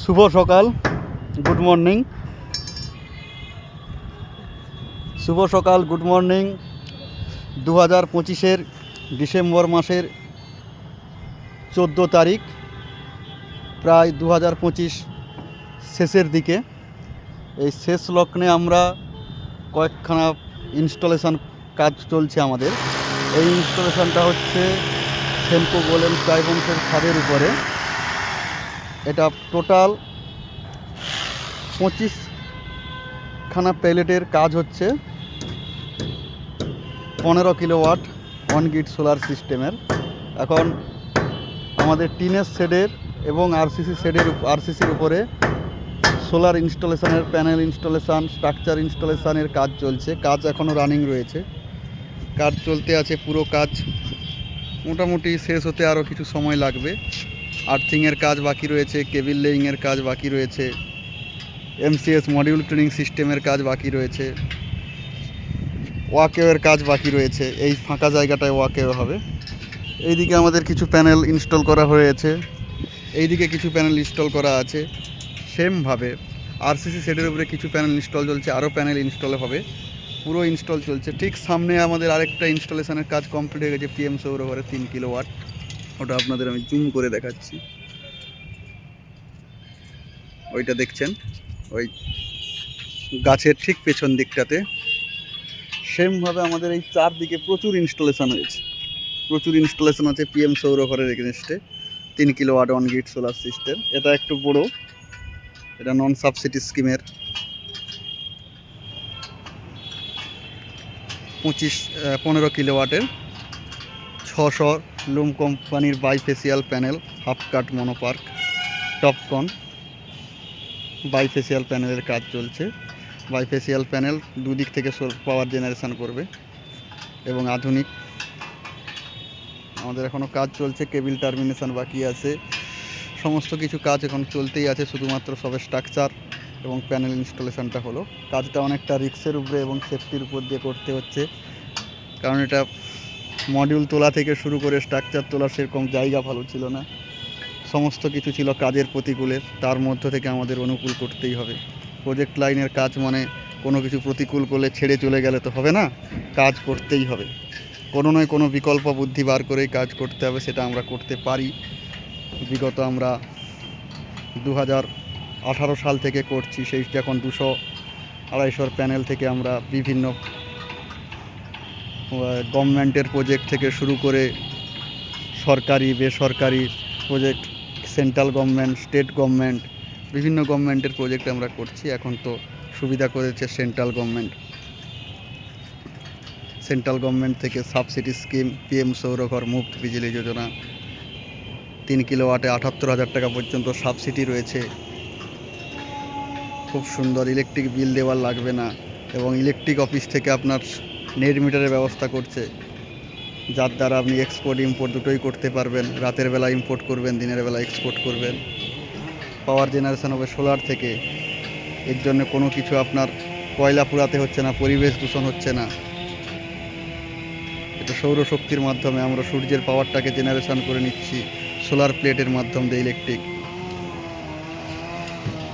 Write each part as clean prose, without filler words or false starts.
শুভ সকাল, good morning. শুভ সকাল, good morning. 2025-এর December মাসের 14 তারিখ, প্রায় 2025 শেষের দিকে। এই শেষ লগ্নে আমরা কয়েকখানা ইনস্টলেশন কাজ চলছে আমাদের। এই ইনস্টলেশনটা হচ্ছে সেনকো গোলেম স্কাইবন্সের ছাদের উপরে। এটা টোটাল 25খানা প্যালেটের কাজ হচ্ছে 15 কিলোওয়াট অন গ্রিড সোলার সিস্টেমের। এখন আমাদের টিনের শেডের এবং আরসিসির উপরে সোলার ইনস্টলেশনের প্যানেল ইনস্টলেশান, স্ট্রাকচার ইনস্টলেশানের কাজ চলছে। কাজ এখনও রানিং রয়েছে, কাজ চলতে আছে। পুরো কাজ মোটামুটি শেষ হতে আরও কিছু সময় লাগবে। আর্থিংয়ের কাজ বাকি রয়েছে, কেবিল লেইংয়ের কাজ বাকি রয়েছে, এমসিএস মডিউল ট্রেনিং সিস্টেমের কাজ বাকি রয়েছে, ওয়াকওয়ের কাজ বাকি রয়েছে। এই ফাঁকা জায়গাটায় ওয়াকওয়ে হবে। এইদিকে আমাদের কিছু প্যানেল ইনস্টল করা হয়েছে, এইদিকে কিছু প্যানেল ইনস্টল করা আছে। সেমভাবে আরসিসি শেডের উপরে কিছু প্যানেল ইনস্টল চলছে, আরও প্যানেল ইনস্টল হবে। পুরো ইনস্টল চলছে। ঠিক সামনে আমাদের আরেকটা ইনস্টলেশনের কাজ কমপ্লিট হয়ে গেছে, পিএম সৌরঘরে 3 কিলোওয়াট। ওটা আপনাদের আমি জুম করে দেখাচ্ছি। ওইটা দেখছেন ওই গাছের ঠিক পেছন দিকটাতে। সেমভাবে আমাদের এই চারদিকে প্রচুর ইনস্টলেশন হয়েছে, প্রচুর ইনস্টলেশন আছে পিএম সৌরঘরের এগেনস্টে। 3 kilowatt on grid solar system. এটা একটু বড়, এটা নন সাবসিডি স্কিমের 15 কিলোওয়াটের 600 লুম কোম্পানির বাইফেসিয়াল প্যানেল, হাফ কাট মনোপার্ক টপকন বাইফেসিয়াল প্যানেলের কাজ চলছে। বাইফেসিয়াল প্যানেল দুদিক থেকে পাওয়ার জেনারেশন করবে এবং আধুনিক। আমাদের এখনও কাজ চলছে, কেবিল টার্মিনেশন বাকি আছে, সমস্ত কিছু কাজ এখন চলতেই আছে। শুধুমাত্র সবে স্ট্রাকচার এবং প্যানেল ইনস্টলেশনটা হলো। কাজটা অনেকটা রিস্কের উপরে এবং সেফটির উপর দিয়ে করতে হচ্ছে, কারণ এটা মডিউল তোলা থেকে শুরু করে স্ট্রাকচার তোলার সেরকম জায়গা ভালো ছিল না। সমস্ত কিছু ছিল কাজের প্রতিকূলে, তার মধ্য থেকে আমাদের অনুকূল করতেই হবে। প্রজেক্ট লাইনের কাজ মানে কোনো কিছু প্রতিকূল করলে ছেড়ে চলে গেলে তো হবে না, কাজ করতেই হবে। কোনো নয় কোনো বিকল্প বুদ্ধি বার করেই কাজ করতে হবে, সেটা আমরা করতে পারি। বিগত আমরা 2018 সাল থেকে করছি। সেই এখন 200-250 প্যানেল থেকে আমরা বিভিন্ন গভর্নমেন্টের প্রজেক্ট থেকে শুরু করে সরকারি বেসরকারি project, central government, state government, বিভিন্ন গভর্নমেন্টের প্রজেক্ট আমরা করছি। এখন তো সুবিধা করেছে সেন্ট্রাল গভর্নমেন্ট থেকে সাবসিডি স্কিম, পিএম সৌরঘর মুফত বিজলি যোজনা, 3 কিলোওয়াটে 78,000 টাকা পর্যন্ত সাবসিডি রয়েছে। খুব সুন্দর, ইলেকট্রিক বিল দেওয়ার লাগবে না এবং ইলেকট্রিক অফিস থেকে আপনার নেট মিটারের ব্যবস্থা করছে, যার দ্বারা আপনি এক্সপোর্ট ইম্পোর্ট দুটোই করতে পারবেন। রাতের বেলা ইম্পোর্ট করবেন, দিনের বেলা এক্সপোর্ট করবেন। পাওয়ার জেনারেশন হবে সোলার থেকে। এর জন্য কোনো কিছু আপনার কয়লা পোড়াতে হচ্ছে না, পরিবেশ দূষণ হচ্ছে না। এটা সৌরশক্তির মাধ্যমে আমরা সূর্যের পাওয়ারটাকে জেনারেশন করে নিচ্ছি সোলার প্লেটের মাধ্যম দিয়ে। ইলেকট্রিক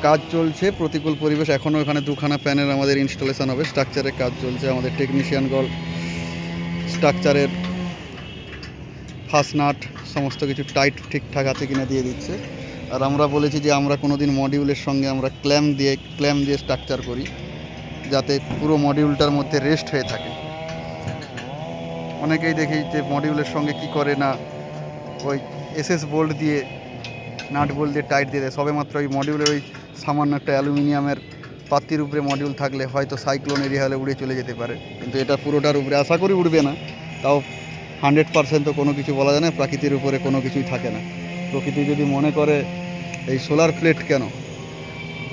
কাজ চলছে। প্রতিকূল পরিবেশ, এখনও এখানে 2খানা প্যানেল আমাদের ইনস্টলেশন হবে। স্ট্রাকচারের কাজ চলছে। আমাদের টেকনিশিয়ানগণ স্ট্রাকচারের ফাস্ট নাট সমস্ত কিছু টাইট ঠিকঠাক আছে কিনা দিয়ে দিচ্ছে। আর আমরা বলেছি যে আমরা কোনো দিন মডিউলের সঙ্গে আমরা ক্ল্যাম্প দিয়ে স্ট্রাকচার করি, যাতে পুরো মডিউলটার মধ্যে রেস্ট হয়ে থাকে। অনেকেই দেখি যে মডিউলের সঙ্গে কি করে না, ওই এসএস বোল্ট দিয়ে নাট বোল্ট দিয়ে টাইট দিয়ে দেয়। সবে মাত্র ওই মডিউলের ওই সামান্য একটা অ্যালুমিনিয়ামের পাত্তির উপরে মডিউল থাকলে হয়তো সাইক্লোন এরিয়া হলে উড়ে চলে যেতে পারে, কিন্তু এটা পুরোটার উপরে আশা করি উড়বে না। তাও 100% তো কোনো কিছু বলা যায় না, প্রকৃতির উপরে কোনো কিছুই থাকে না। প্রকৃতি যদি মনে করে এই সোলার প্লেট কেন,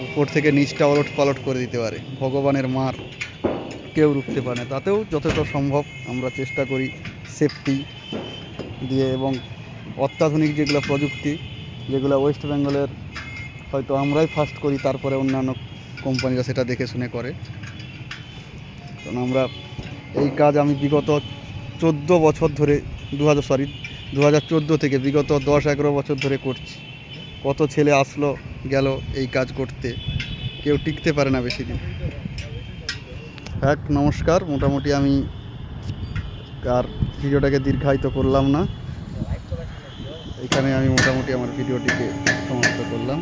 উপর থেকে নিচটা ওলট পালট করে দিতে পারে। ভগবানের মার কেউ রুখতে পারে না। তাতেও যতটা সম্ভব আমরা চেষ্টা করি সেফটি দিয়ে এবং অত্যাধুনিক যেগুলো প্রযুক্তি, যেগুলো ওয়েস্ট বেঙ্গলের হয়তো আমরাই ফার্স্ট করি, তারপরে অন্যান্য কোম্পানিরা সেটা দেখে শুনে করে। কারণ আমরা এই কাজ আমি বিগত 14 বছর ধরে 2014 থেকে বিগত 10-11 বছর ধরে করছি। কত ছেলে আসলো গেল এই কাজ করতে, কেউ টিকতে পারে না বেশি দিন। নমস্কার, মোটামুটি আমি আর ভিডিওটাকে দীর্ঘায়িত করলাম না, এখানে আমি মোটামুটি আমার ভিডিওটিকে সমাপ্ত করলাম।